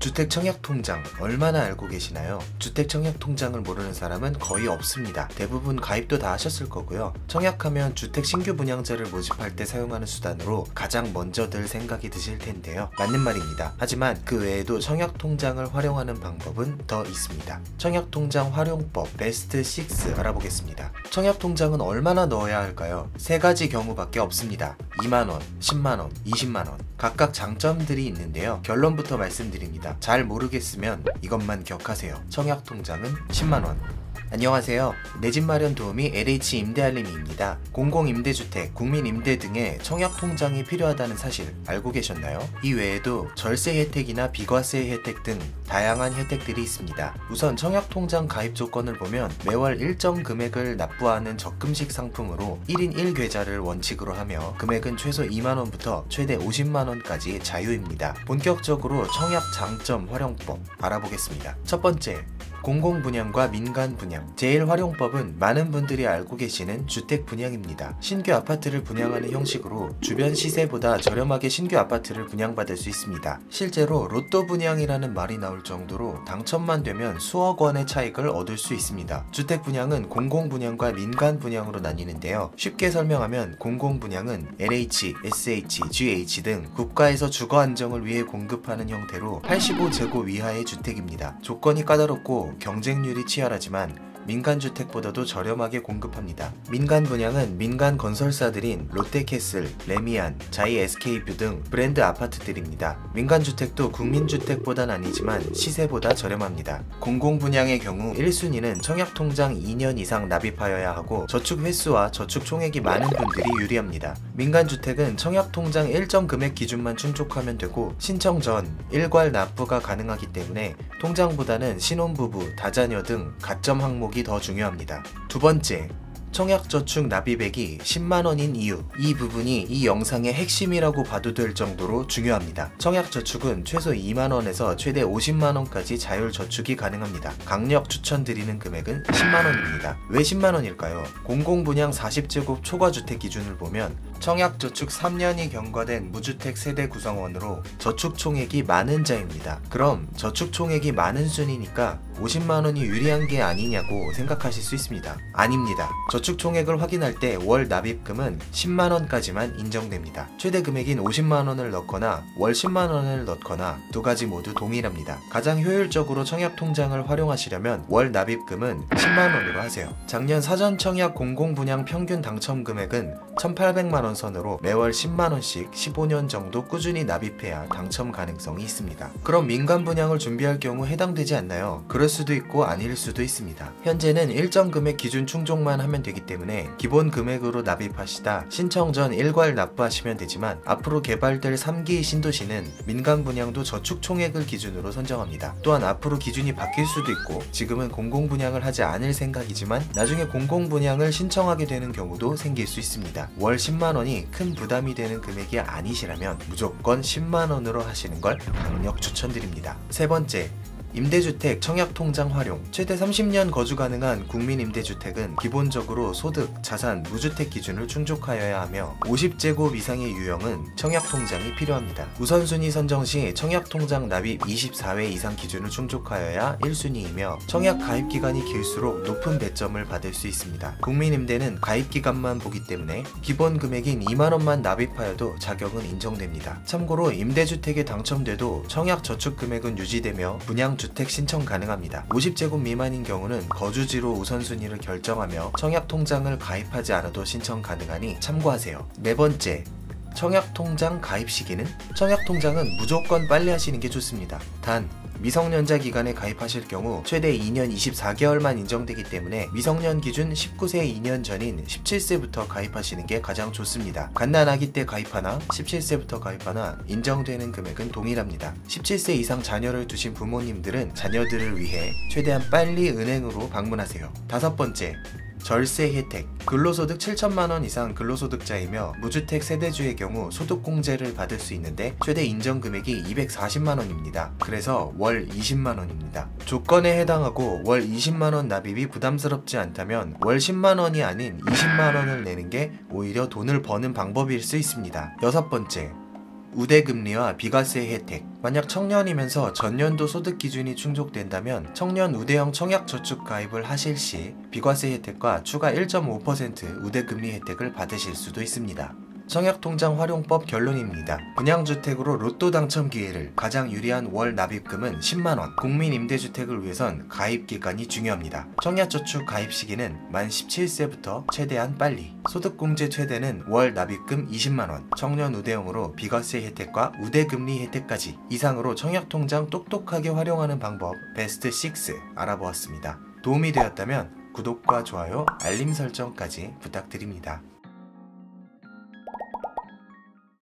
주택청약통장 얼마나 알고 계시나요? 주택청약통장을 모르는 사람은 거의 없습니다. 대부분 가입도 다 하셨을 거고요. 청약하면 주택 신규 분양자를 모집할 때 사용하는 수단으로 가장 먼저 들 생각이 드실 텐데요. 맞는 말입니다. 하지만 그 외에도 청약통장을 활용하는 방법은 더 있습니다. 청약통장 활용법 베스트 6 알아보겠습니다. 청약통장은 얼마나 넣어야 할까요? 세 가지 경우밖에 없습니다. 2만원, 10만원, 20만원. 각각 장점들이 있는데요. 결론부터 말씀드립니다. 잘 모르겠으면 이것만 기억하세요. 청약통장은 10만원. 안녕하세요. 내 집 마련 도우미 LH 임대알림이입니다. 공공임대주택, 국민임대 등의 청약통장이 필요하다는 사실 알고 계셨나요? 이 외에도 절세 혜택이나 비과세 혜택 등 다양한 혜택들이 있습니다. 우선 청약통장 가입 조건을 보면 매월 일정 금액을 납부하는 적금식 상품으로 1인 1계좌를 원칙으로 하며 금액은 최소 2만원부터 최대 50만원까지 자유입니다. 본격적으로 청약 장점 활용법 알아보겠습니다. 첫 번째, 공공분양과 민간분양. 제1활용법은 많은 분들이 알고 계시는 주택분양입니다. 신규 아파트를 분양하는 형식으로 주변 시세보다 저렴하게 신규 아파트를 분양받을 수 있습니다. 실제로 로또 분양이라는 말이 나올 정도로 당첨만 되면 수억 원의 차익을 얻을 수 있습니다. 주택분양은 공공분양과 민간분양으로 나뉘는데요. 쉽게 설명하면 공공분양은 LH, SH, GH 등 국가에서 주거 안정을 위해 공급하는 형태로 85제곱 이하의 주택입니다. 조건이 까다롭고 경쟁률이 치열하지만 민간주택보다도 저렴하게 공급합니다. 민간분양은 민간 건설사들인 롯데캐슬, 레미안, 자이 SK뷰 등 브랜드 아파트들입니다. 민간주택도 국민주택보단 아니지만 시세보다 저렴합니다. 공공분양의 경우 1순위는 청약통장 2년 이상 납입하여야 하고 저축 횟수와 저축 총액이 많은 분들이 유리합니다. 민간주택은 청약통장 일정 금액 기준만 충족하면 되고 신청 전 일괄 납부가 가능하기 때문에 통장보다는 신혼부부, 다자녀 등 가점 항목이 더 중요합니다. 두 번째, 청약저축 납입액이 10만원인 이유. 이 부분이 이 영상의 핵심이라고 봐도 될 정도로 중요합니다. 청약저축은 최소 2만원에서 최대 50만원까지 자율저축이 가능합니다. 강력 추천드리는 금액은 10만원입니다. 왜 10만원일까요? 공공분양 40제곱 초과주택 기준을 보면 청약저축 3년이 경과된 무주택 세대 구성원으로 저축총액이 많은 자입니다. 그럼 저축총액이 많은 순이니까 50만원이 유리한 게 아니냐고 생각하실 수 있습니다. 아닙니다. 저축총액을 확인할 때 월 납입금은 10만원까지만 인정됩니다. 최대 금액인 50만원을 넣거나 월 10만원을 넣거나 두 가지 모두 동일합니다. 가장 효율적으로 청약통장을 활용하시려면 월 납입금은 10만원으로 하세요. 작년 사전청약 공공분양 평균 당첨 금액은 1,800만원 선으로 매월 10만원씩 15년 정도 꾸준히 납입해야 당첨 가능성이 있습니다. 그럼 민간분양을 준비할 경우 해당되지 않나요? 그럴 수도 있고 아닐 수도 있습니다. 현재는 일정 금액 기준 충족만 하면 되기 때문에 기본 금액으로 납입하시다 신청 전 일괄 납부하시면 되지만 앞으로 개발될 3기 신도시는 민간분양도 저축 총액을 기준으로 선정합니다. 또한 앞으로 기준이 바뀔 수도 있고 지금은 공공분양을 하지 않을 생각이지만 나중에 공공분양을 신청하게 되는 경우도 생길 수 있습니다. 월 10만원이 큰 부담이 되는 금액이 아니시라면 무조건 10만원으로 하시는 걸 강력 추천드립니다. 세 번째, 임대주택 청약통장 활용. 최대 30년 거주 가능한 국민임대주택은 기본적으로 소득, 자산, 무주택 기준을 충족하여야 하며 50제곱 이상의 유형은 청약통장이 필요합니다. 우선순위 선정 시 청약통장 납입 24회 이상 기준을 충족하여야 1순위이며 청약 가입기간이 길수록 높은 배점을 받을 수 있습니다. 국민임대는 가입기간만 보기 때문에 기본 금액인 2만원만 납입하여도 자격은 인정됩니다. 참고로 임대주택에 당첨돼도 청약 저축 금액은 유지되며 분양 주택 신청 가능합니다. 50제곱 미만인 경우는 거주지로 우선순위를 결정하며 청약통장을 가입하지 않아도 신청 가능하니 참고하세요. 네 번째, 청약통장 가입 시기는? 청약통장은 무조건 빨리 하시는 게 좋습니다. 단 미성년자 기간에 가입하실 경우 최대 2년 24개월만 인정되기 때문에 미성년 기준 19세 2년 전인 17세부터 가입하시는 게 가장 좋습니다. 갓난아기 때 가입하나 17세부터 가입하나 인정되는 금액은 동일합니다. 17세 이상 자녀를 두신 부모님들은 자녀들을 위해 최대한 빨리 은행으로 방문하세요. 다섯 번째, 절세 혜택. 근로소득 7천만원 이상 근로소득자이며 무주택 세대주의 경우 소득공제를 받을 수 있는데 최대 인정금액이 240만원입니다. 그래서 월 20만원입니다. 조건에 해당하고 월 20만원 납입이 부담스럽지 않다면 월 10만원이 아닌 20만원을 내는 게 오히려 돈을 버는 방법일 수 있습니다. 여섯 번째, 우대금리와 비과세 혜택. 만약 청년이면서 전년도 소득 기준이 충족된다면 청년 우대형 청약저축 가입을 하실 시 비과세 혜택과 추가 1.5% 우대금리 혜택을 받으실 수도 있습니다. 청약통장 활용법 결론입니다. 분양주택으로 로또 당첨 기회를 가장 유리한 월 납입금은 10만원. 국민임대주택을 위해선 가입기간이 중요합니다. 청약저축 가입 시기는 만 17세부터 최대한 빨리. 소득공제 최대는 월 납입금 20만원. 청년 우대형으로 비과세 혜택과 우대금리 혜택까지 이상으로 청약통장 똑똑하게 활용하는 방법 베스트 6 알아보았습니다. 도움이 되었다면 구독과 좋아요, 알림 설정까지 부탁드립니다.